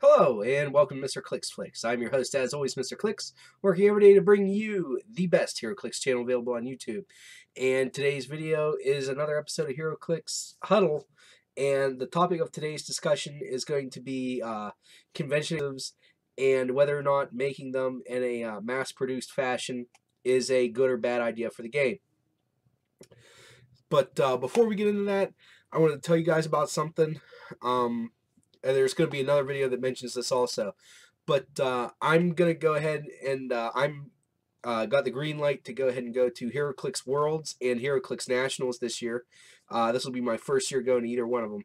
Hello and welcome to Mr.ClixFlix. I'm your host as always, Mr.Clix, working every day to bring you the best Heroclix channel available on YouTube. And today's video is another episode of Heroclix Huddle, and the topic of today's discussion is going to be conventions and whether or not making them in a mass-produced fashion is a good or bad idea for the game. But before we get into that, I want to tell you guys about something. And there's going to be another video that mentions this also. But I'm going to go ahead and I'm got the green light to go ahead and go to Heroclix Worlds and Heroclix Nationals this year. This will be my first year going to either one of them.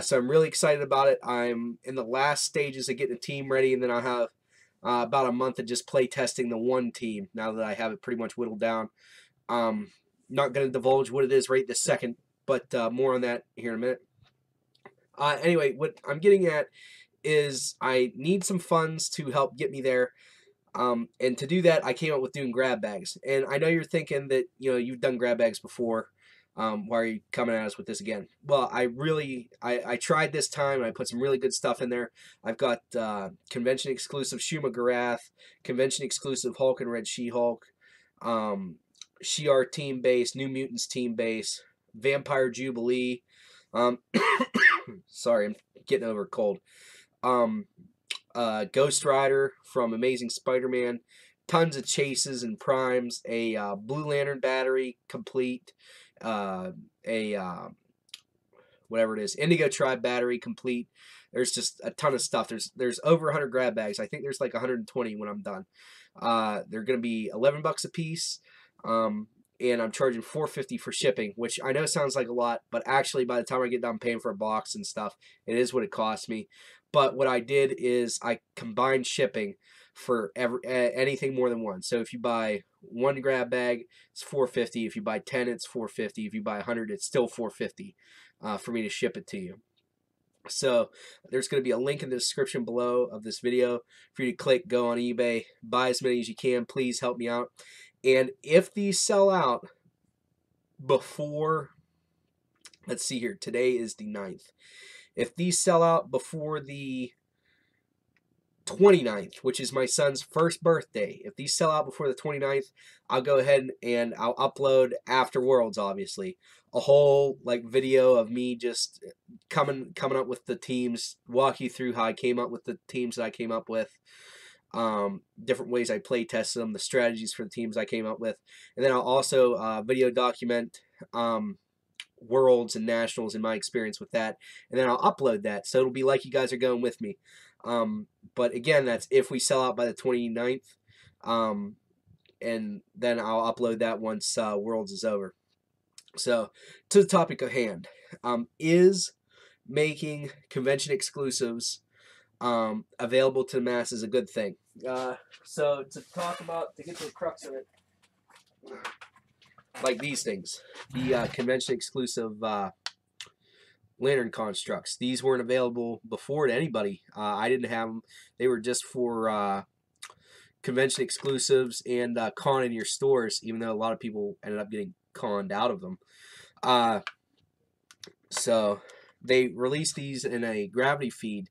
So I'm really excited about it. I'm in the last stages of getting a team ready, and then I'll have about a month of just play testing the one team now that I have it pretty much whittled down. Not going to divulge what it is right this second, but more on that here in a minute. Anyway, what I'm getting at is I need some funds to help get me there. And to do that, I came up with doing grab bags. And I know you're thinking that, you've done grab bags before. Why are you coming at us with this again? Well, I tried this time, and I put some really good stuff in there. I've got convention exclusive Shuma Garath, convention exclusive Hulk and Red She-Hulk, Shi'ar team base, New Mutants team base, Vampire Jubilee. Sorry, I'm getting over a cold. Ghost Rider from Amazing Spider-Man, tons of chases and primes, a Blue Lantern battery complete, whatever it is, Indigo Tribe battery complete. There's just a ton of stuff. There's over 100 grab bags. I think there's like 120 when I'm done. They're gonna be $11 a piece. And I'm charging $4.50 for shipping, which I know sounds like a lot, but actually by the time I get done paying for a box and stuff, it is what it costs me. But what I did is I combined shipping for anything more than one. So if you buy one grab bag, it's $4.50. If you buy 10, it's $4.50. If you buy 100, it's still $4.50 for me to ship it to you. So there's going to be a link in the description below of this video for you to click, go on eBay, buy as many as you can. Please help me out. And if these sell out before, let's see here, today is the 9th. If these sell out before the 29th, which is my son's first birthday, if these sell out before the 29th, I'll go ahead and I'll upload after Worlds, obviously, a whole video of me just coming up with the teams, walk you through how I came up with the teams that I came up with. Different ways I play tested them, the strategies for the teams I came up with, and then I'll also video document Worlds and Nationals and my experience with that, and then I'll upload that, so it'll be like you guys are going with me. But again, that's if we sell out by the 29th, and then I'll upload that once Worlds is over. So, to the topic of hand, is making convention exclusives available to the masses a good thing? So to get to the crux of it, like these things, the convention exclusive lantern constructs, these weren't available before to anybody. I didn't have them. They were just for convention exclusives and con in your stores, even though a lot of people ended up getting conned out of them. So they released these in a gravity feed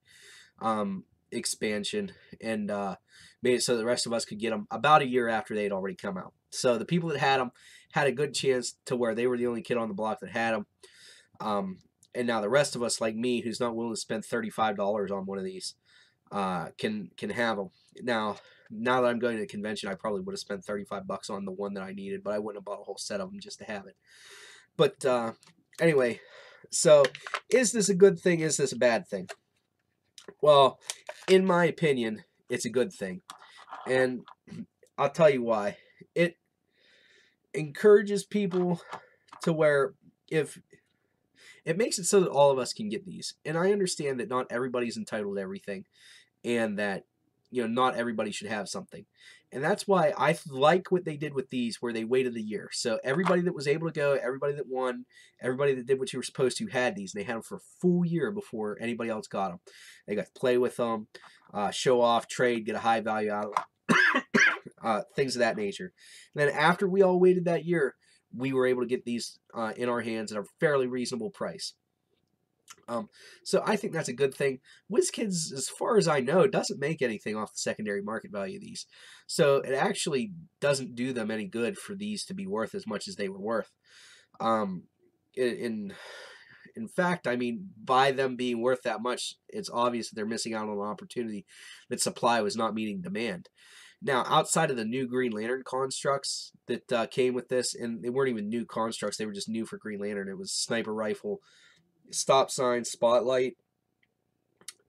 expansion, and made it so the rest of us could get them about a year after they'd already come out. So the people that had them had a good chance to where they were the only kid on the block that had them. And now the rest of us, like me, who's not willing to spend $35 on one of these, can have them. Now that I'm going to the convention, I probably would have spent $35 on the one that I needed, but I wouldn't have bought a whole set of them just to have it. But anyway, so is this a good thing? Is this a bad thing? Well, in my opinion, it's a good thing, and I'll tell you why. It encourages people to where if it makes it so that all of us can get these, and I understand that not everybody's entitled to everything, and that not everybody should have something. And that's why I like what they did with these, where they waited a year. So everybody that was able to go, everybody that won, everybody that did what you were supposed to had these. And they had them for a full year before anybody else got them. They got to play with them, show off, trade, get a high value out of them, things of that nature. And then after we all waited that year, we were able to get these in our hands at a fairly reasonable price. Um, so I think that's a good thing. WizKids, as far as I know, doesn't make anything off the secondary market value of these. So it actually doesn't do them any good for these to be worth as much as they were worth. Um, in in fact, I mean, by them being worth that much, it's obvious that they're missing out on an opportunity that supply was not meeting demand. Now, outside of the new Green Lantern constructs that came with this, and they weren't even new constructs, they were just new for Green Lantern. It was sniper rifle, stop sign, spotlight,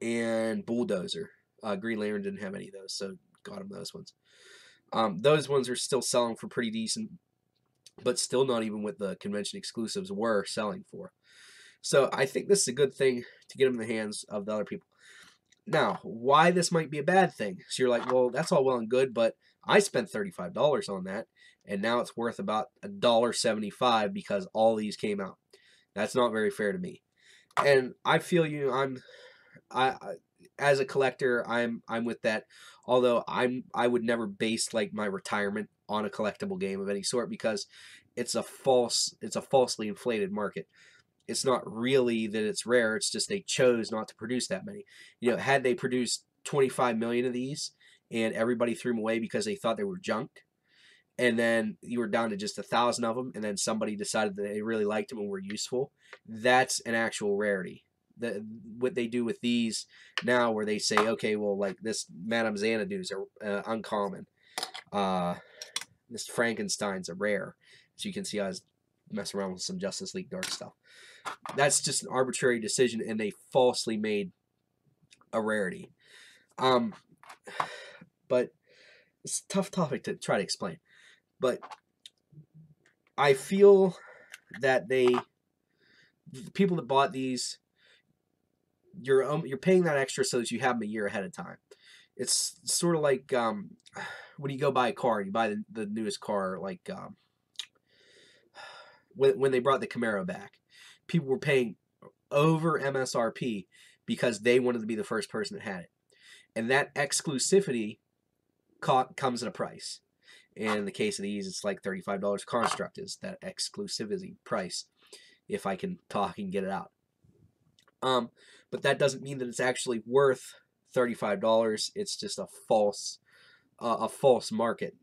and bulldozer. Green Lantern didn't have any of those, so got him those ones. Those ones are still selling for pretty decent, but still not even what the convention exclusives were selling for. So I think this is a good thing to get them in the hands of the other people. Now, why this might be a bad thing? So you're like, well, that's all well and good, but I spent $35 on that, and now it's worth about $1.75 because all these came out. That's not very fair to me. And I feel you. I as a collector, I'm with that. Although I would never base like my retirement on a collectible game of any sort because it's a falsely inflated market. It's not really that it's rare. It's just they chose not to produce that many. You know, had they produced 25 million of these and everybody threw them away because they thought they were junk, and then you were down to just 1,000 of them, and then somebody decided that they really liked them and were useful, that's an actual rarity. What they do with these now, where they say, okay, well, like this Madame Xanadu's are uncommon. This Frankenstein's a rare. So you can see I was messing around with some Justice League Dark stuff. That's just an arbitrary decision, and they falsely made a rarity. But it's a tough topic to try to explain. But I feel that the people that bought these, you're paying that extra so that you have them a year ahead of time. It's sort of like when you go buy a car, you buy the newest car, like when they brought the Camaro back, people were paying over MSRP because they wanted to be the first person that had it, and that exclusivity comes at a price. In the case of these, it's like $35. Construct is that exclusivity price, if I can talk and get it out. But that doesn't mean that it's actually worth $35. It's just a false market.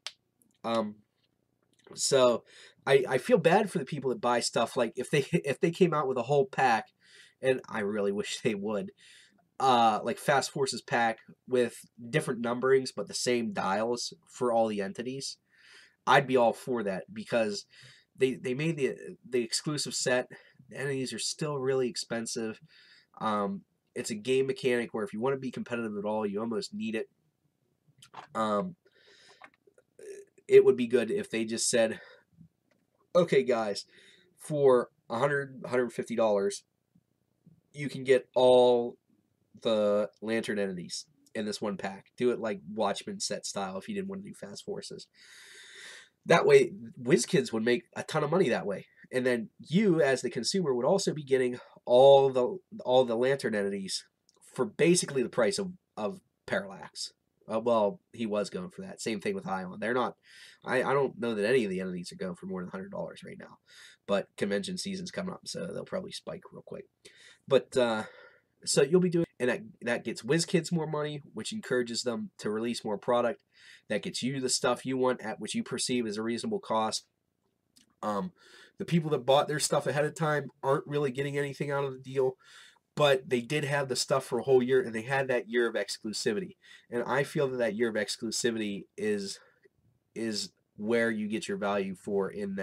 So I feel bad for the people that buy stuff. Like if they came out with a whole pack, and I really wish they would, like Fast Forces pack with different numberings but the same dials for all the entities, I'd be all for that because they made the exclusive set. The entities are still really expensive. It's a game mechanic where if you want to be competitive at all, you almost need it. It would be good if they just said, okay, guys, for $150, you can get all the Lantern entities in this one pack. Do it like Watchmen set style if you didn't want to do Fast Forces. That way, WizKids would make a ton of money that way. And then you, as the consumer, would also be getting all the Lantern entities for basically the price of Parallax. Well, he was going for that. Same thing with Ion. They're not. I don't know that any of the entities are going for more than $100 right now. But convention season's coming up, so they'll probably spike real quick. But so you'll be doing, and that gets WizKids more money, which encourages them to release more product. That gets you the stuff you want at which you perceive as a reasonable cost. The people that bought their stuff ahead of time aren't really getting anything out of the deal, but they did have the stuff for a whole year, and they had that year of exclusivity. And I feel that year of exclusivity is where you get your value for in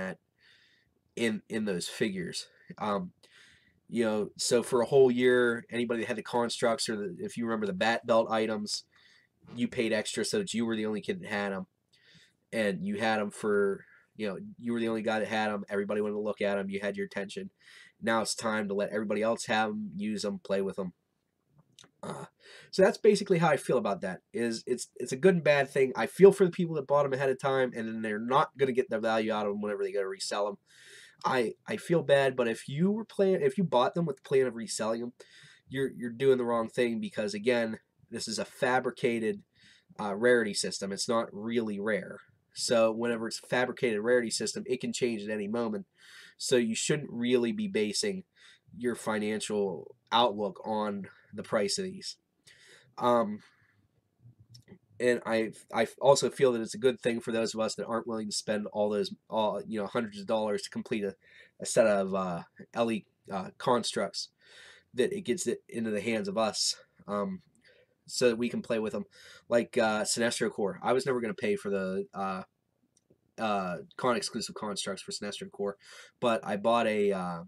those figures. You know, so for a whole year, anybody that had the constructs or if you remember the bat belt items, you paid extra so that you were the only kid that had them, and you had them for, you know, you were the only guy that had them. Everybody wanted to look at them. You had your attention. Now it's time to let everybody else have them, use them, play with them. So that's basically how I feel about that. It's a good and bad thing. I feel for the people that bought them ahead of time, and then they're not going to get their value out of them whenever they go to resell them. I feel bad, but if you bought them with the plan of reselling them, you're doing the wrong thing because again, this is a fabricated rarity system. It's not really rare. So whenever it's a fabricated rarity system, it can change at any moment. So you shouldn't really be basing your financial outlook on the price of these. Um, and I also feel that it's a good thing for those of us that aren't willing to spend all those hundreds of dollars to complete a set of LE constructs, that it gets it into the hands of us, so that we can play with them, like Sinestro Core. I was never going to pay for the con exclusive constructs for Sinestro Core, but I bought a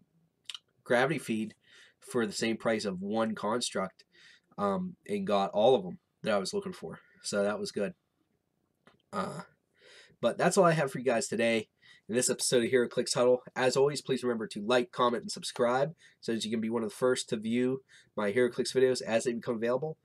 gravity feed for the same price of one construct, and got all of them that I was looking for. So that was good. But that's all I have for you guys today in this episode of Heroclix Huddle. As always, please remember to like, comment, and subscribe so that you can be one of the first to view my Heroclix videos as they become available.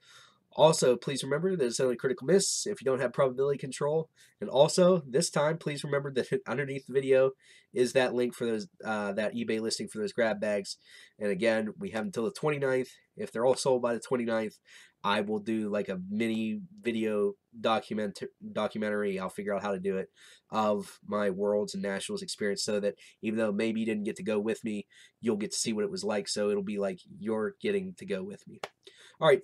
Also, please remember that it's only critical miss if you don't have probability control. And also, this time, please remember that underneath the video is that link for those that eBay listing for those grab bags. And again, we have until the 29th. If they're all sold by the 29th, I will do like a mini video documentary. I'll figure out how to do it, of my Worlds and Nationals experience, so that even though maybe you didn't get to go with me, you'll get to see what it was like. So it'll be like you're getting to go with me. All right.